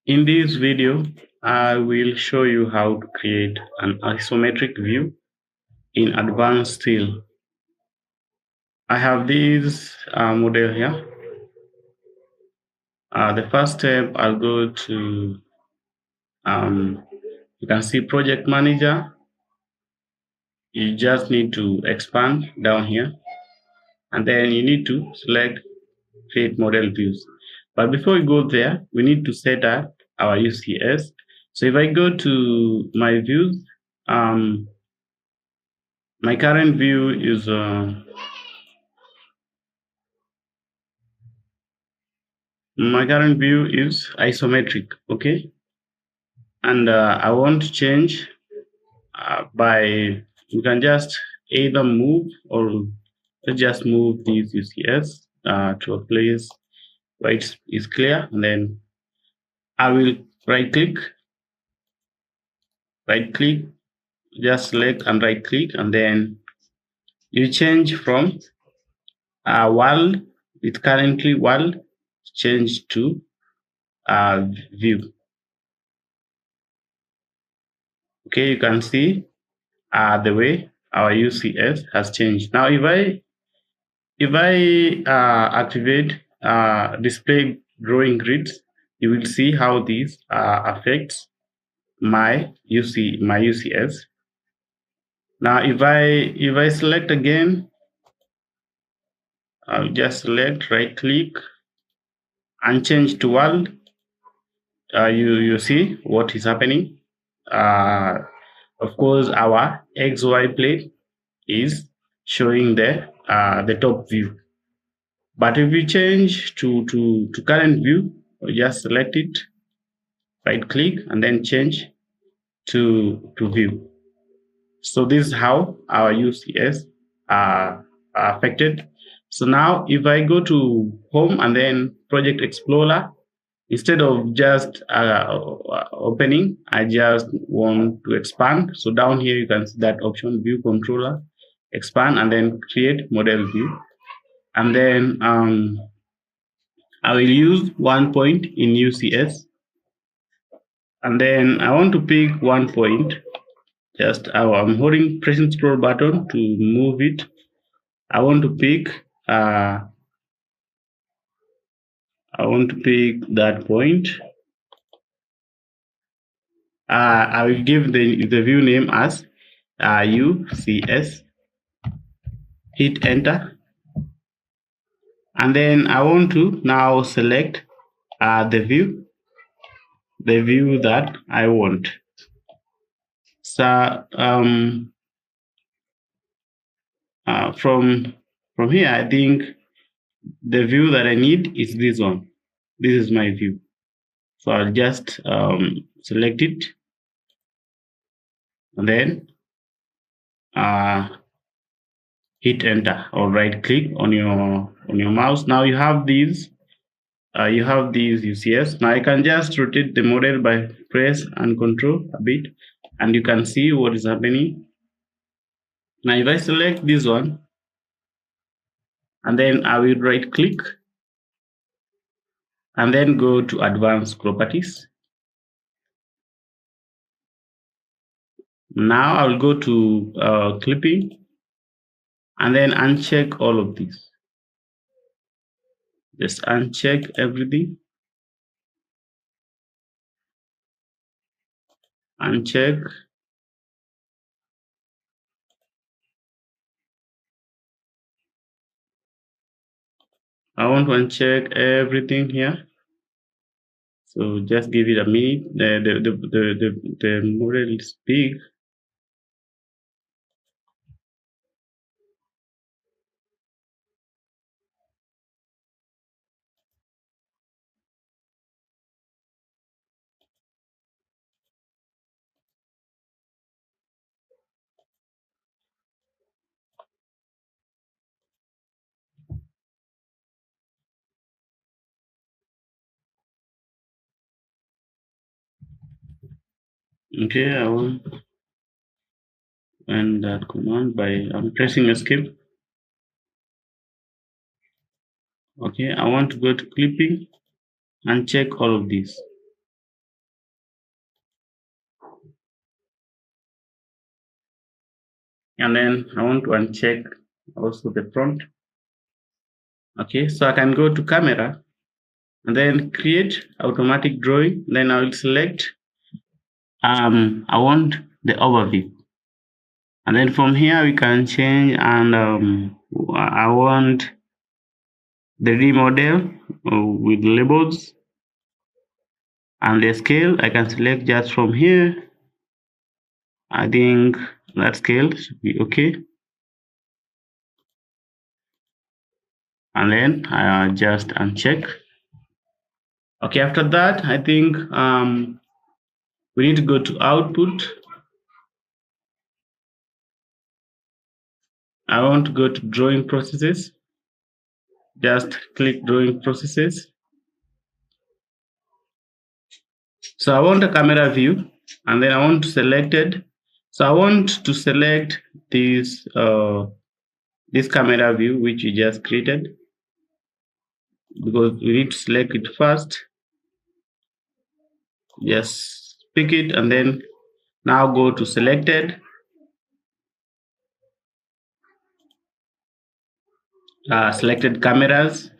In this video, I will show you how to create an isometric view in advanced style. I have this model here. The first step, I'll go to, you can see project manager. You just need to expand down here, and then you need to select create model views. But before we go there, we need to set up our UCS. So if I go to my views, um, my current view is isometric, okay, and I want to change by you can just either move or just move this UCS to a place where it's clear, and then I will right click, just select and right click, and then you change from world, it's currently world, change to view. Okay, you can see the way our UCS has changed. Now, if I activate display drawing grids, you will see how this affects my UCS. Now, if I select again, I'll just select, right click, and change to world. You see what is happening. Of course, our XY plane is showing the top view. But if you change to current view, just select it, right click, and then change to view. So this is how our UCS are affected. So now if I go to home and then project explorer, instead of just opening, I just want to expand. So down here you can see that option, view controller, expand, and then create model view. And then I will use 1 point in UCS, and then I want to pick 1 point. Just I'm holding pressing scroll button to move it. I want to pick that point. I will give the view name as UCS. Hit enter, and then I want to now select the view that I want. So from here, I think the view that I need is this one. This is my view. So I'll just select it, and then hit enter or right click on your mouse. Now you have these UCS. Now I can just rotate the model by press and control a bit, and you can see what is happening. Now if I select this one, and then I will right click, and then go to advanced properties. Now I will go to clipping, and then uncheck all of these. Just uncheck everything. Uncheck. I want to uncheck everything here. So just give it a minute. The model is big. Okay, I will run that command by I'm pressing escape. Okay, I want to go to clipping and check all of these. and then I want to uncheck also the front. Okay, so I can go to camera and then create automatic drawing. Then I will select I want the overview, and then from here we can change, and I want the remodel with labels, and the scale I can select just from here. I think that scale should be okay, and then I just uncheck. Okay, after that I think we need to go to output. I want to go to drawing processes. Just click drawing processes. So I want a camera view, and then I want to select it. So I want to select this camera view which we just created, because we need to select it first. Just pick it and then now go to selected, selected cameras,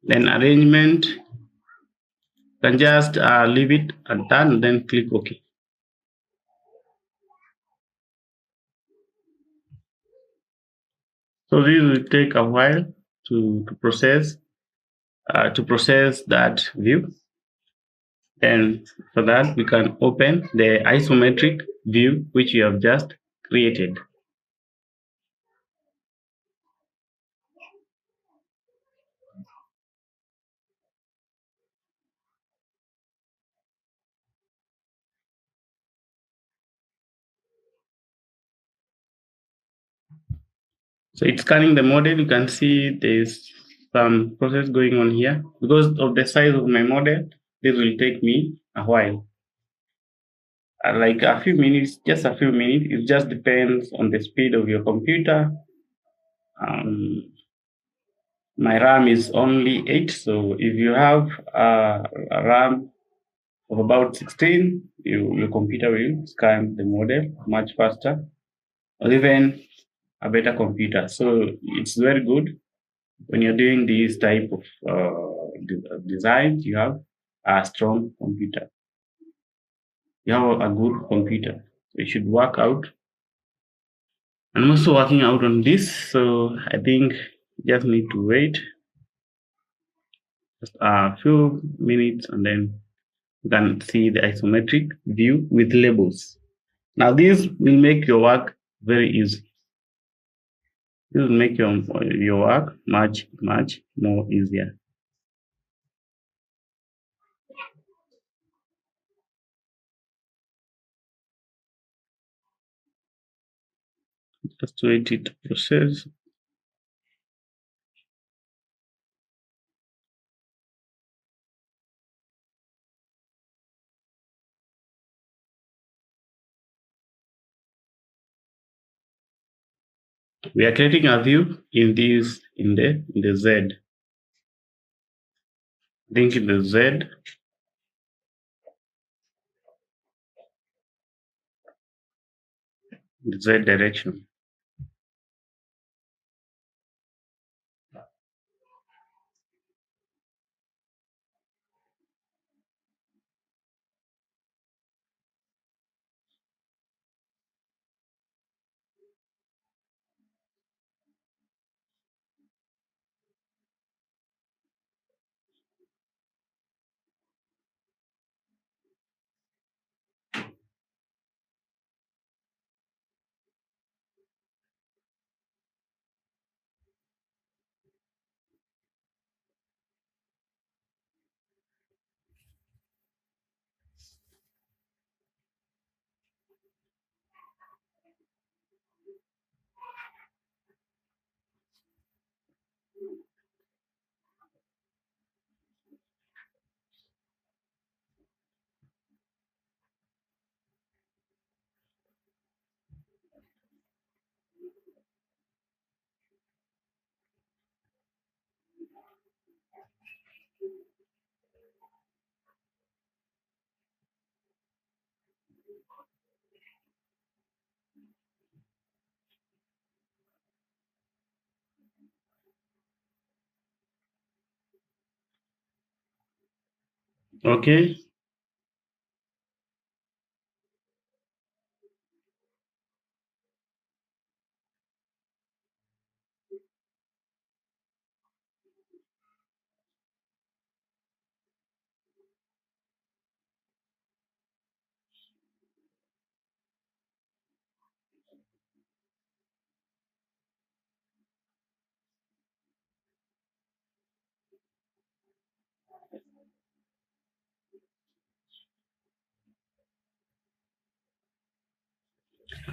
then arrangement. You can just leave it and done, then click OK. So this will take a while to process that view. And for that, we can open the isometric view which we have just created. So it's scanning the model. You can see there's some process going on here. Because of the size of my model, this will take me a while. Like a few minutes, just a few minutes. It just depends on the speed of your computer. My RAM is only 8, so if you have a RAM of about 16, your computer will scan the model much faster, or even a better computer. So it's very good when you're doing these type of designs. You have a strong computer. You have a good computer. So it should work out. I'm also working out on this, so I think just need to wait just a few minutes, and then you can see the isometric view with labels. Now this will make your work very easy. This will make your work much more easier. Just wait it to process. We are creating a view in the Z. I think in the Z direction. Okay.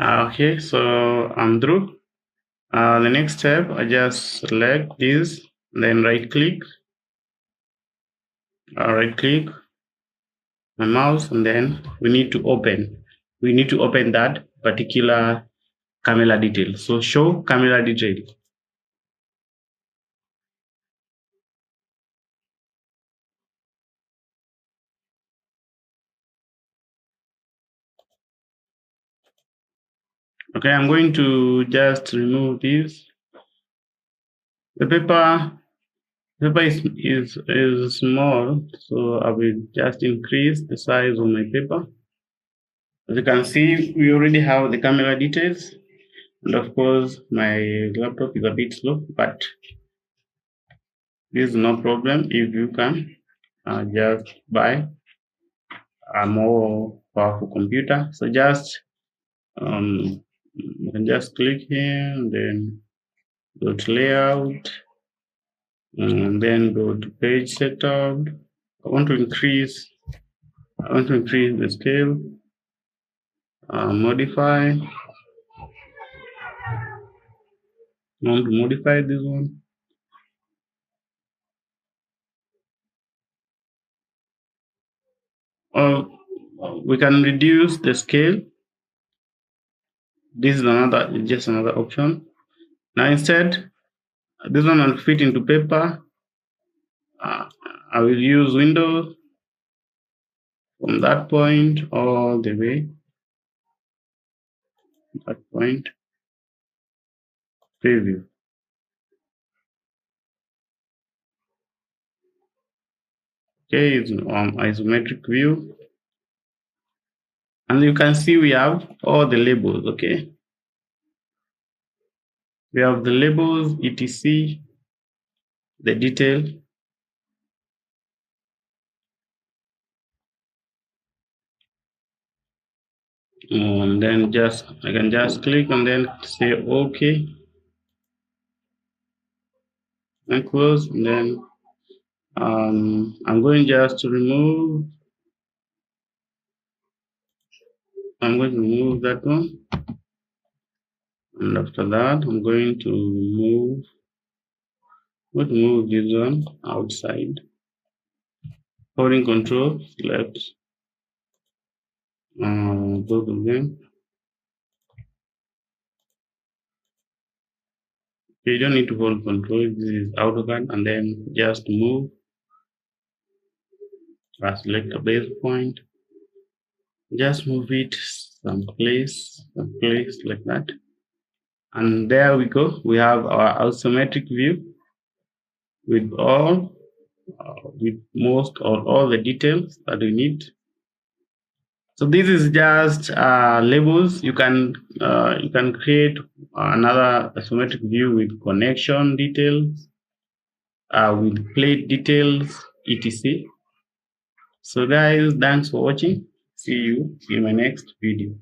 Okay, so I'm through. The next step, I just select this, then right click my mouse, and then we need to open. We need to open that particular camera detail. So show camera detail. Okay, I'm going to just remove this. The paper is small, so I will just increase the size of my paper. As you can see, we already have the camera details, and of course, my laptop is a bit slow, but this is no problem if you can just buy a more powerful computer. So just you can just click here, and then go to layout, and then go to page setup. I want to increase. I want to increase the scale. Modify. I want to modify this one. Or we can reduce the scale. This is just another option. Now instead, this one will fit into paper. I will use Windows from that point all the way. That point. Preview. Okay, it's isometric view. And you can see we have all the labels, okay? We have the labels, etc, the detail. And then I can just click and then say okay and close. And then I'm going just to remove. I'm going to remove that one. And after that, I'm going to move this one outside. Holding control, select both of them. You don't need to hold control. This is AutoCAD, and then just move. Select a base point. Just move it someplace like that. And there we go. We have our isometric view with with most or all the details that we need. So this is just labels. You can create another isometric view with connection details, with plate details, etc. So guys, thanks for watching. See you in my next video.